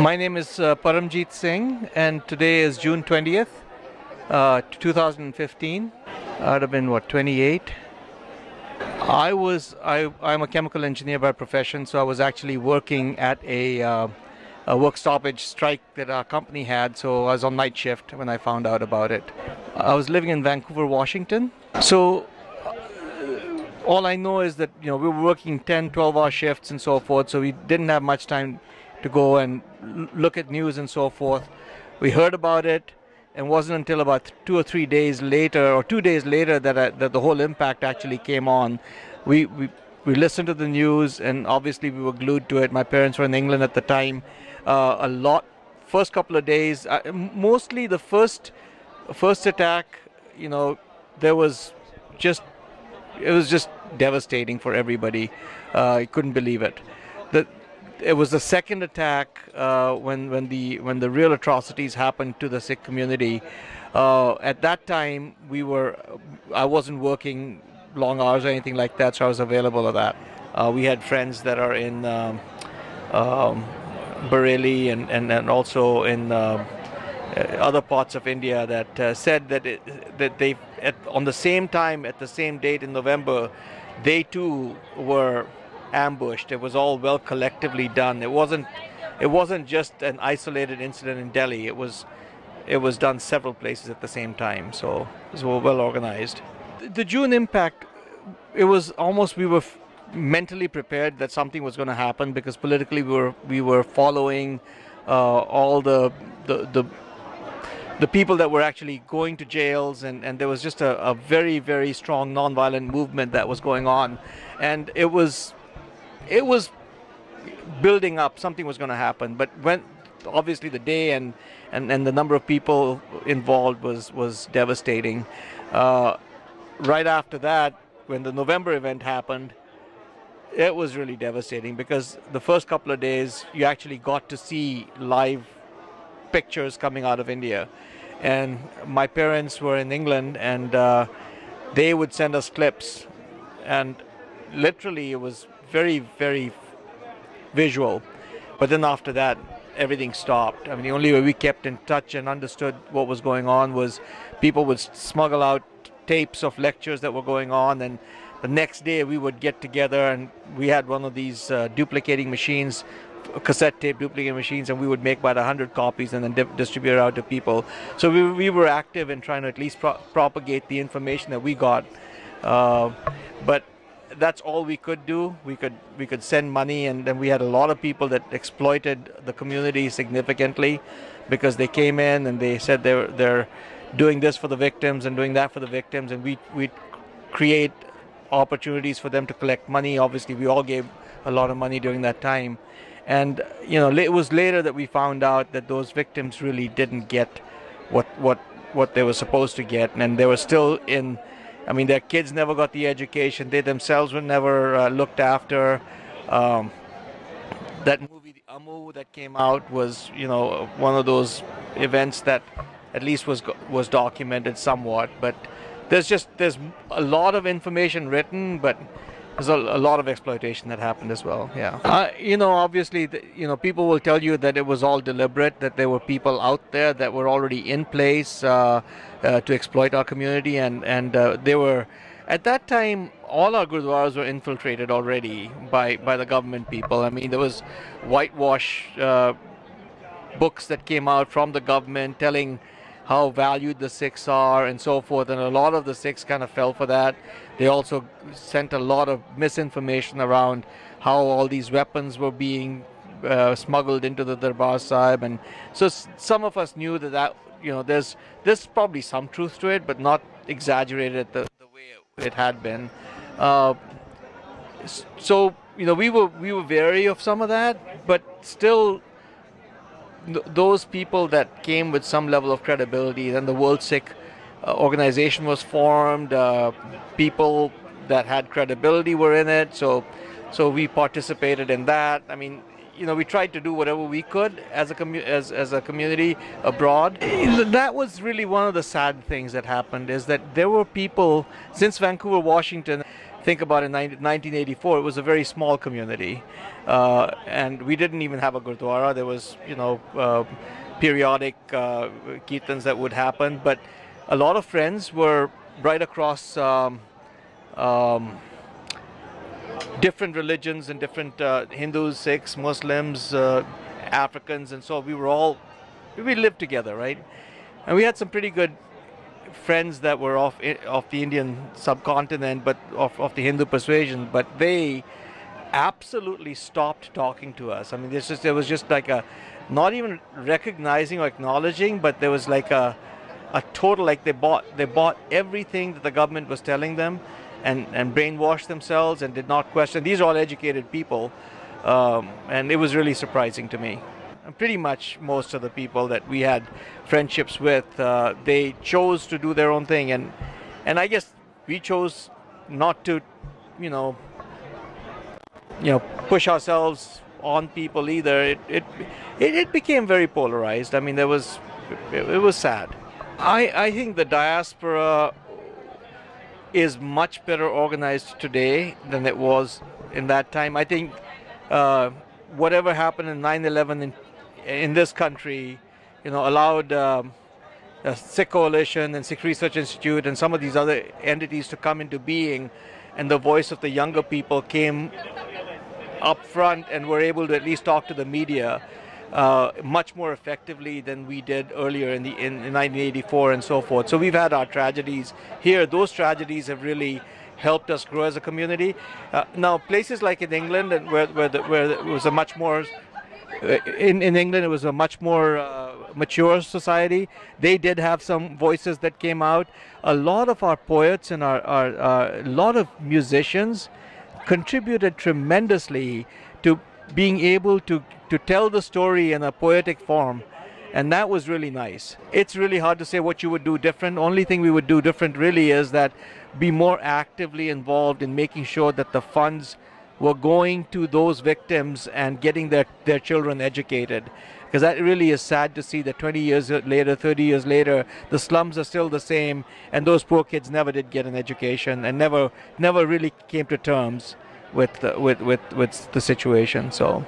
My name is Paramjit Singh, and today is June 20th, 2015. I'd have been, what, 28? I'm a chemical engineer by profession, so I was actually working at a work stoppage strike that our company had, so I was on night shift when I found out about it. I was living in Vancouver, Washington. So all I know is that, we were working 10, 12-hour shifts and so forth, so we didn't have much time to go and look at news and so forth. We heard about it, and it wasn't until about 2 or 3 days later, or 2 days later, that the whole impact actually came on. We listened to the news, and obviously we were glued to it. My parents were in England at the time. First couple of days, mostly the first attack, it was just devastating for everybody. I couldn't believe it. It was the second attack when the real atrocities happened to the Sikh community. At that time, I wasn't working long hours or anything like that, so I was available to that. We had friends that are in Bareilly and also in other parts of India that said that they on the same time, at the same date in November, they too were ambushed. It was all well collectively done. It wasn't just an isolated incident in Delhi. It was done several places at the same time. So it was well organized. The June impact, it was almost, we were mentally prepared that something was going to happen, because politically we were following all the people that were actually going to jails, and there was just a very, very strong nonviolent movement that was going on, and it was building up. Something was going to happen, but when obviously the day and the number of people involved was devastating. Right after that, when the November event happened, it was really devastating, because the first couple of days you actually got to see live pictures coming out of India, and my parents were in England, and they would send us clips, and literally it was very, very visual. But then after that, everything stopped. I mean, the only way we kept in touch and understood what was going on was people would smuggle out tapes of lectures that were going on, and the next day we would get together, and we had one of these duplicating machines, cassette tape duplicating machines, and we would make about 100 copies and then distribute it out to people. So we were active in trying to at least propagate the information that we got. But that's all we could do. We could send money, and then we had a lot of people that exploited the community significantly, because they came in and they said they're doing this for the victims and doing that for the victims, and we'd create opportunities for them to collect money. Obviously, we all gave a lot of money during that time, and it was later that we found out that those victims really didn't get what they were supposed to get, and they were still in. I mean, their kids never got the education. They themselves were never looked after. That movie, The Amu, that came out was, one of those events that at least was documented somewhat. But there's a lot of information written, but there's a lot of exploitation that happened as well. Yeah. Obviously, people will tell you that it was all deliberate, that there were people out there that were already in place to exploit our community, and they were, at that time, all our gurdwaras were infiltrated already by the government people. I mean, there was whitewash books that came out from the government telling how valued the Sikhs are and so forth, and a lot of the Sikhs kind of fell for that. They also sent a lot of misinformation around how all these weapons were being smuggled into the Darbar Sahib, and so some of us knew that there's probably some truth to it, but not exaggerated the way it had been. So we were wary of some of that, but still, those people that came with some level of credibility, then the World Sikh organization was formed. People that had credibility were in it, so we participated in that. I mean, we tried to do whatever we could as a community abroad. That was really one of the sad things that happened, is that there were people, since Vancouver, Washington, think about it, in 1984, it was a very small community, and we didn't even have a gurdwara. There was, periodic kirtans that would happen, but a lot of friends were right across different religions and different Hindus, Sikhs, Muslims, Africans, and so we lived together, right? And we had some pretty good friends that were off the Indian subcontinent, but of the Hindu persuasion, but they absolutely stopped talking to us. I mean, there was just like not even recognizing or acknowledging, but there was like a total, like they bought everything that the government was telling them, and brainwashed themselves and did not question. These are all educated people, and it was really surprising to me. And pretty much most of the people that we had friendships with, they chose to do their own thing, and I guess we chose not to, push ourselves on people either. It became very polarized. I mean, it was sad. I think the diaspora is much better organized today than it was in that time. I think whatever happened in 9/11 in this country, allowed the Sikh Coalition and Sikh Research Institute and some of these other entities to come into being, and the voice of the younger people came up front and were able to at least talk to the media much more effectively than we did earlier in 1984 and so forth. So we've had our tragedies here. Those tragedies have really helped us grow as a community. Now, places like in England, where it was a much more in England, it was a much more mature society. They did have some voices that came out. A lot of our poets and a lot of musicians contributed tremendously to being able to tell the story in a poetic form, and that was really nice. It's really hard to say what you would do different. Only thing we would do different really is that be more actively involved in making sure that the funds were going to those victims and getting their children educated. Because that really is sad to see that 20 years later, 30 years later, the slums are still the same, and those poor kids never did get an education and never really came to terms with the situation. So